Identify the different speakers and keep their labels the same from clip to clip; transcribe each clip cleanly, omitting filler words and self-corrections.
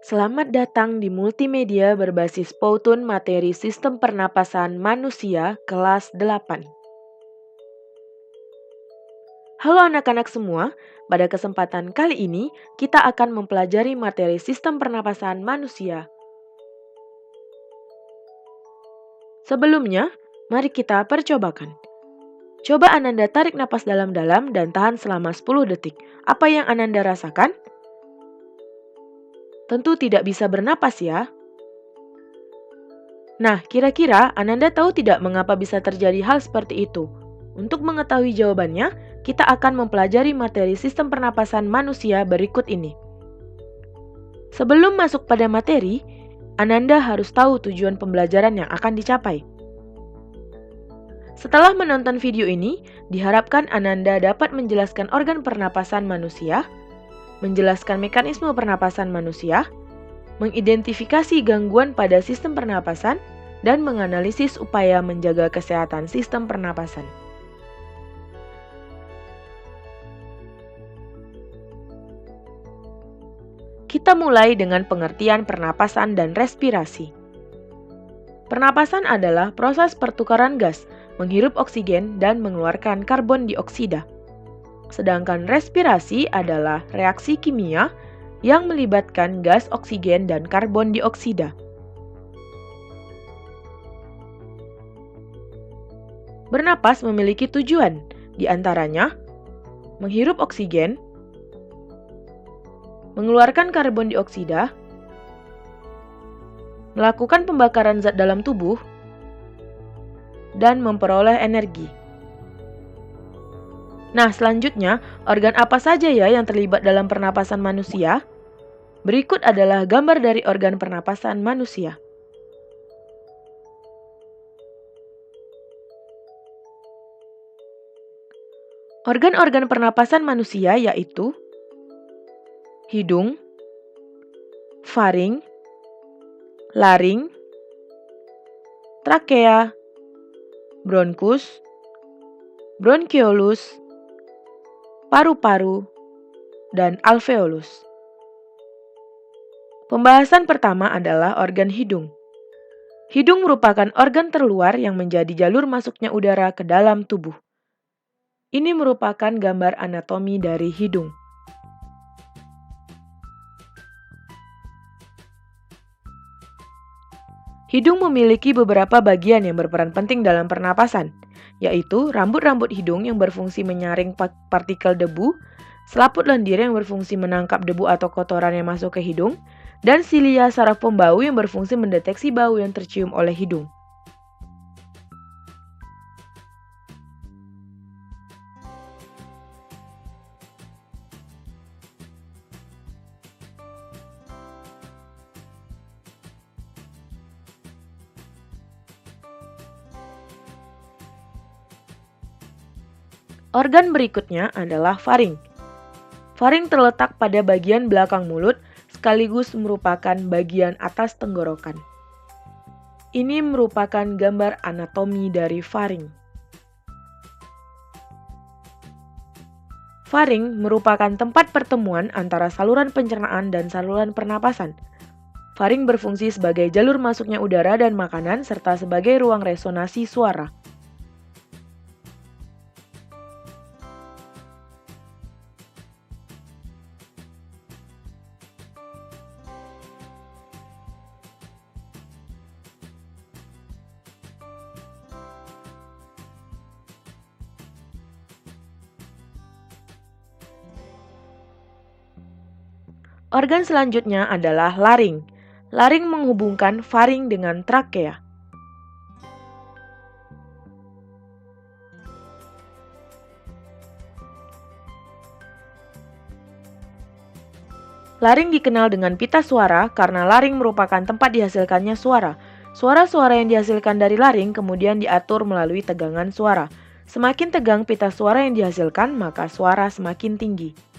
Speaker 1: Selamat datang di multimedia berbasis Powtoon materi Sistem Pernapasan Manusia kelas 8. Halo anak-anak semua, pada kesempatan kali ini kita akan mempelajari materi Sistem Pernapasan Manusia. Sebelumnya, mari kita percobakan. Coba Ananda tarik napas dalam-dalam dan tahan selama 10 detik. Apa yang Ananda rasakan? Tentu tidak bisa bernapas ya. Nah, kira-kira Ananda tahu tidak mengapa bisa terjadi hal seperti itu? Untuk mengetahui jawabannya, kita akan mempelajari materi sistem pernapasan manusia berikut ini. Sebelum masuk pada materi, Ananda harus tahu tujuan pembelajaran yang akan dicapai. Setelah menonton video ini, diharapkan Ananda dapat menjelaskan organ pernapasan manusia, menjelaskan mekanisme pernapasan manusia, mengidentifikasi gangguan pada sistem pernapasan, dan menganalisis upaya menjaga kesehatan sistem pernapasan. Kita mulai dengan pengertian pernapasan dan respirasi. Pernapasan adalah proses pertukaran gas, menghirup oksigen dan mengeluarkan karbon dioksida. Sedangkan respirasi adalah reaksi kimia yang melibatkan gas oksigen dan karbon dioksida. Bernapas memiliki tujuan, di antaranya menghirup oksigen, mengeluarkan karbon dioksida, melakukan pembakaran zat dalam tubuh, dan memperoleh energi. Nah, selanjutnya, organ apa saja ya yang terlibat dalam pernapasan manusia? Berikut adalah gambar dari organ pernapasan manusia. Organ-organ pernapasan manusia yaitu hidung, faring, laring, trakea, bronkus, bronkiolus, paru-paru, dan alveolus. Pembahasan pertama adalah organ hidung. Hidung merupakan organ terluar yang menjadi jalur masuknya udara ke dalam tubuh. Ini merupakan gambar anatomi dari hidung. Hidung memiliki beberapa bagian yang berperan penting dalam pernapasan, yaitu rambut-rambut hidung yang berfungsi menyaring partikel debu, selaput lendir yang berfungsi menangkap debu atau kotoran yang masuk ke hidung, dan silia saraf pembau yang berfungsi mendeteksi bau yang tercium oleh hidung. Organ berikutnya adalah faring. Faring terletak pada bagian belakang mulut, sekaligus merupakan bagian atas tenggorokan. Ini merupakan gambar anatomi dari faring. Faring merupakan tempat pertemuan antara saluran pencernaan dan saluran pernapasan. Faring berfungsi sebagai jalur masuknya udara dan makanan serta sebagai ruang resonasi suara. Organ selanjutnya adalah laring. Laring menghubungkan faring dengan trakea. Laring dikenal dengan pita suara karena laring merupakan tempat dihasilkannya suara. Suara-suara yang dihasilkan dari laring kemudian diatur melalui tegangan suara. Semakin tegang pita suara yang dihasilkan, maka suara semakin tinggi.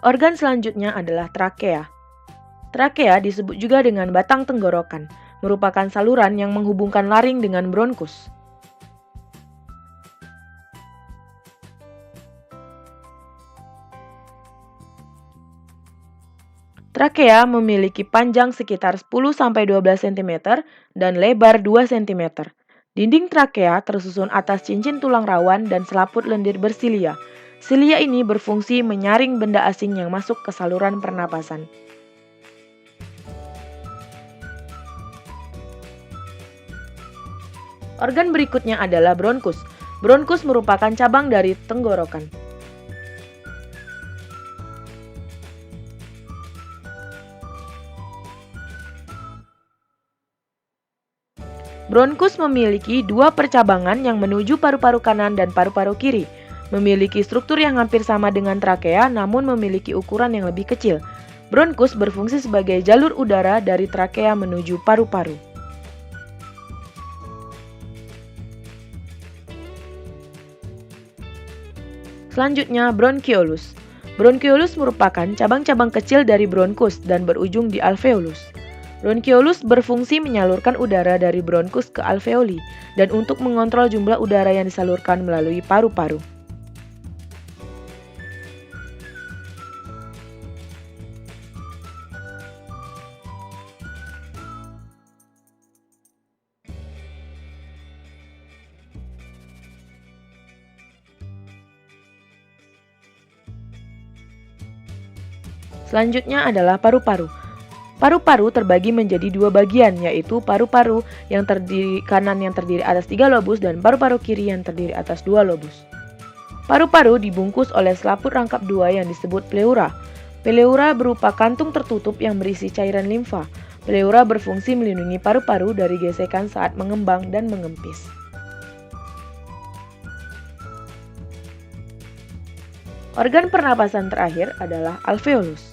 Speaker 1: Organ selanjutnya adalah trakea. Trakea disebut juga dengan batang tenggorokan, merupakan saluran yang menghubungkan laring dengan bronkus. Trakea memiliki panjang sekitar 10-12 cm dan lebar 2 cm. Dinding trakea tersusun atas cincin tulang rawan dan selaput lendir bersilia. Silia ini berfungsi menyaring benda asing yang masuk ke saluran pernapasan. Organ berikutnya adalah bronkus. Bronkus merupakan cabang dari tenggorokan. Bronkus memiliki dua percabangan yang menuju paru-paru kanan dan paru-paru kiri. Memiliki struktur yang hampir sama dengan trakea namun memiliki ukuran yang lebih kecil. Bronkus berfungsi sebagai jalur udara dari trakea menuju paru-paru. Selanjutnya, bronkiolus. Bronkiolus merupakan cabang-cabang kecil dari bronkus dan berujung di alveolus. Bronkiolus berfungsi menyalurkan udara dari bronkus ke alveoli dan untuk mengontrol jumlah udara yang disalurkan melalui paru-paru. Selanjutnya adalah paru-paru. Paru-paru terbagi menjadi dua bagian, yaitu paru-paru yang terdiri kanan yang terdiri atas 3 lobus dan paru-paru kiri yang terdiri atas 2 lobus. Paru-paru dibungkus oleh selaput rangkap dua yang disebut pleura. Pleura berupa kantung tertutup yang berisi cairan limfa. Pleura berfungsi melindungi paru-paru dari gesekan saat mengembang dan mengempis. Organ pernapasan terakhir adalah alveolus.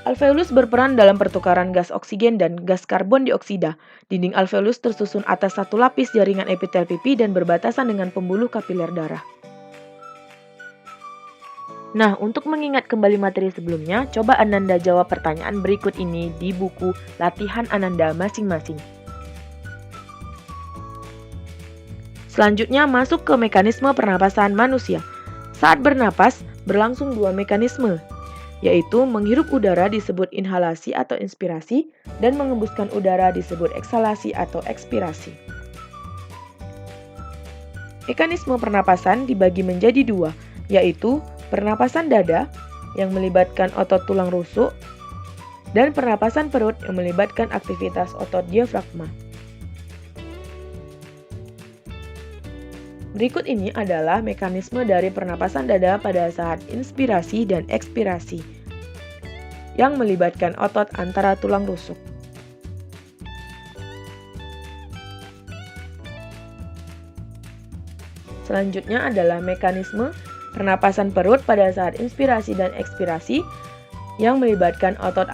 Speaker 1: Alveolus berperan dalam pertukaran gas oksigen dan gas karbon dioksida. Dinding alveolus tersusun atas satu lapis jaringan epitel pipi dan berbatasan dengan pembuluh kapiler darah. Nah, untuk mengingat kembali materi sebelumnya, coba Ananda jawab pertanyaan berikut ini di buku latihan Ananda masing-masing. Selanjutnya masuk ke mekanisme pernapasan manusia. Saat bernapas, berlangsung dua mekanisme, yaitu menghirup udara disebut inhalasi atau inspirasi dan mengembuskan udara disebut eksalasi atau ekspirasi. Mekanisme pernapasan dibagi menjadi dua, yaitu pernapasan dada yang melibatkan otot tulang rusuk dan pernapasan perut yang melibatkan aktivitas otot diafragma. Berikut ini adalah mekanisme dari pernapasan dada pada saat inspirasi dan ekspirasi yang melibatkan otot antara tulang rusuk. Selanjutnya adalah mekanisme pernapasan perut pada saat inspirasi dan ekspirasi yang melibatkan otot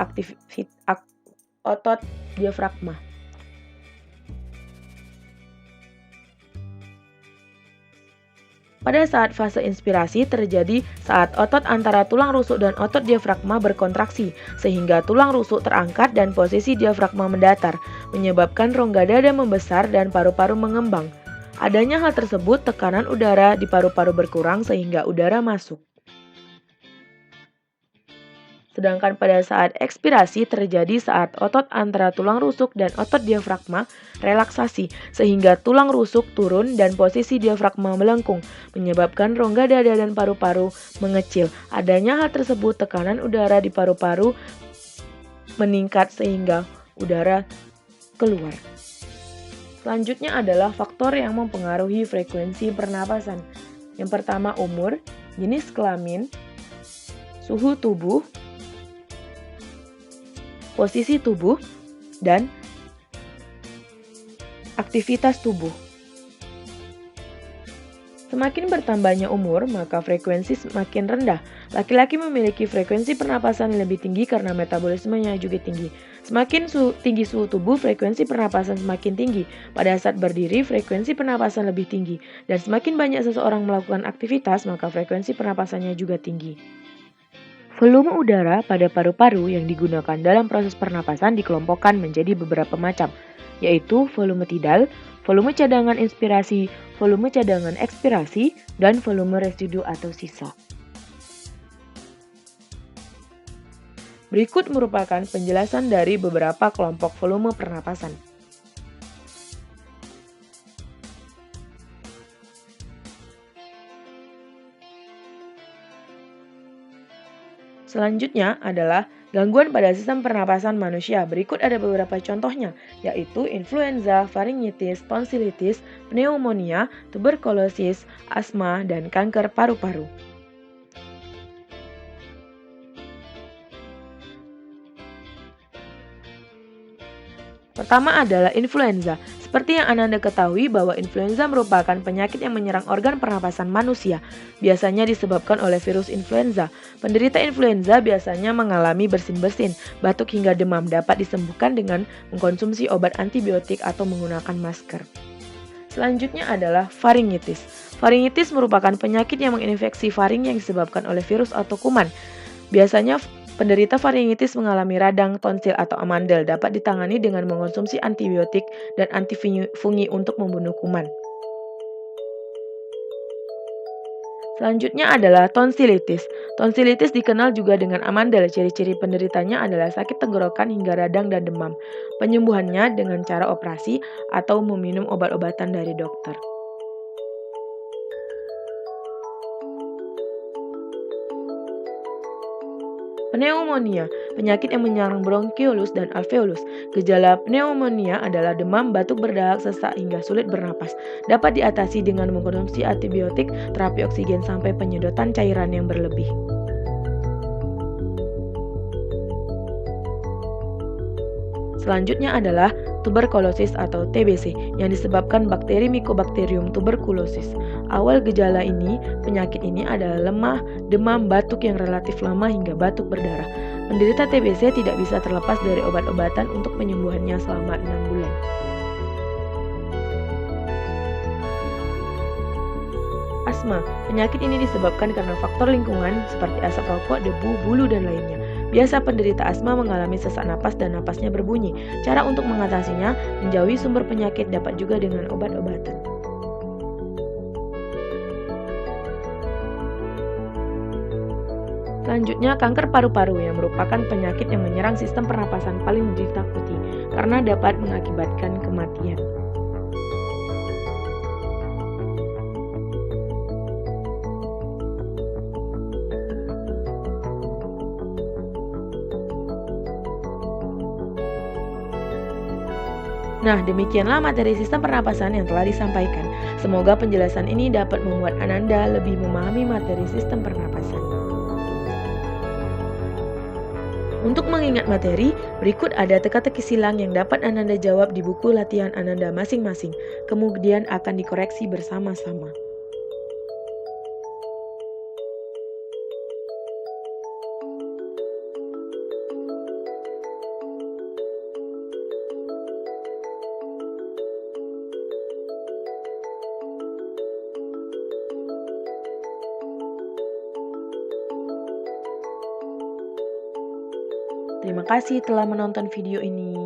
Speaker 1: diafragma. Pada saat fase inspirasi terjadi saat otot antara tulang rusuk dan otot diafragma berkontraksi, sehingga tulang rusuk terangkat dan posisi diafragma mendatar, menyebabkan rongga dada membesar dan paru-paru mengembang. Adanya hal tersebut, tekanan udara di paru-paru berkurang sehingga udara masuk. Sedangkan pada saat ekspirasi terjadi saat otot antara tulang rusuk dan otot diafragma relaksasi, sehingga tulang rusuk turun dan posisi diafragma melengkung, menyebabkan rongga dada dan paru-paru mengecil. Adanya hal tersebut, tekanan udara di paru-paru meningkat sehingga udara keluar. Selanjutnya adalah faktor yang mempengaruhi frekuensi pernapasan. Yang pertama umur, jenis kelamin, suhu tubuh, posisi tubuh, dan aktivitas tubuh. Semakin bertambahnya umur, maka frekuensi semakin rendah. Laki-laki memiliki frekuensi pernapasan lebih tinggi karena metabolismenya juga tinggi. Semakin tinggi suhu tubuh, frekuensi pernapasan semakin tinggi. Pada saat berdiri, frekuensi pernapasan lebih tinggi. Dan semakin banyak seseorang melakukan aktivitas, maka frekuensi pernapasannya juga tinggi. Volume udara pada paru-paru yang digunakan dalam proses pernapasan dikelompokkan menjadi beberapa macam, yaitu volume tidal, volume cadangan inspirasi, volume cadangan ekspirasi, dan volume residu atau sisa. Berikut merupakan penjelasan dari beberapa kelompok volume pernapasan. Selanjutnya adalah gangguan pada sistem pernapasan manusia. Berikut ada beberapa contohnya, yaitu influenza, faringitis, tonsilitis, pneumonia, tuberkulosis, asma, dan kanker paru-paru. Pertama adalah influenza. Seperti yang Ananda ketahui bahwa influenza merupakan penyakit yang menyerang organ pernapasan manusia. Biasanya disebabkan oleh virus influenza. Penderita influenza biasanya mengalami bersin-bersin, batuk hingga demam dapat disembuhkan dengan mengkonsumsi obat antibiotik atau menggunakan masker. Selanjutnya adalah faringitis. Faringitis merupakan penyakit yang menginfeksi faring yang disebabkan oleh virus atau kuman. Biasanya penderita faringitis mengalami radang, tonsil, atau amandel dapat ditangani dengan mengonsumsi antibiotik dan antifungi untuk membunuh kuman. Selanjutnya adalah tonsilitis. Tonsilitis dikenal juga dengan amandel. Ciri-ciri penderitanya adalah sakit tenggorokan hingga radang dan demam. Penyembuhannya dengan cara operasi atau meminum obat-obatan dari dokter. Pneumonia, penyakit yang menyerang bronkiolus dan alveolus. Gejala pneumonia adalah demam, batuk berdahak, sesak, hingga sulit bernapas. Dapat diatasi dengan mengkonsumsi antibiotik, terapi oksigen, sampai penyedotan cairan yang berlebih. Selanjutnya adalah tuberkulosis atau TBC yang disebabkan bakteri Mycobacterium tuberculosis. Awal gejala ini, penyakit ini adalah lemah, demam, batuk yang relatif lama hingga batuk berdarah. Penderita TBC tidak bisa terlepas dari obat-obatan untuk penyembuhannya selama 6 bulan. Asma, penyakit ini disebabkan karena faktor lingkungan seperti asap rokok, debu, bulu, dan lainnya. Biasa penderita asma mengalami sesak napas dan napasnya berbunyi. Cara untuk mengatasinya, menjauhi sumber penyakit dapat juga dengan obat-obatan. Selanjutnya, kanker paru-paru yang merupakan penyakit yang menyerang sistem pernapasan paling ditakuti karena dapat mengakibatkan kematian. Nah, demikianlah materi sistem pernapasan yang telah disampaikan. Semoga penjelasan ini dapat membuat Ananda lebih memahami materi sistem pernapasan. Untuk mengingat materi, berikut ada teka-teki silang yang dapat Ananda jawab di buku latihan Ananda masing-masing. Kemudian akan dikoreksi bersama-sama. Terima kasih telah menonton video ini.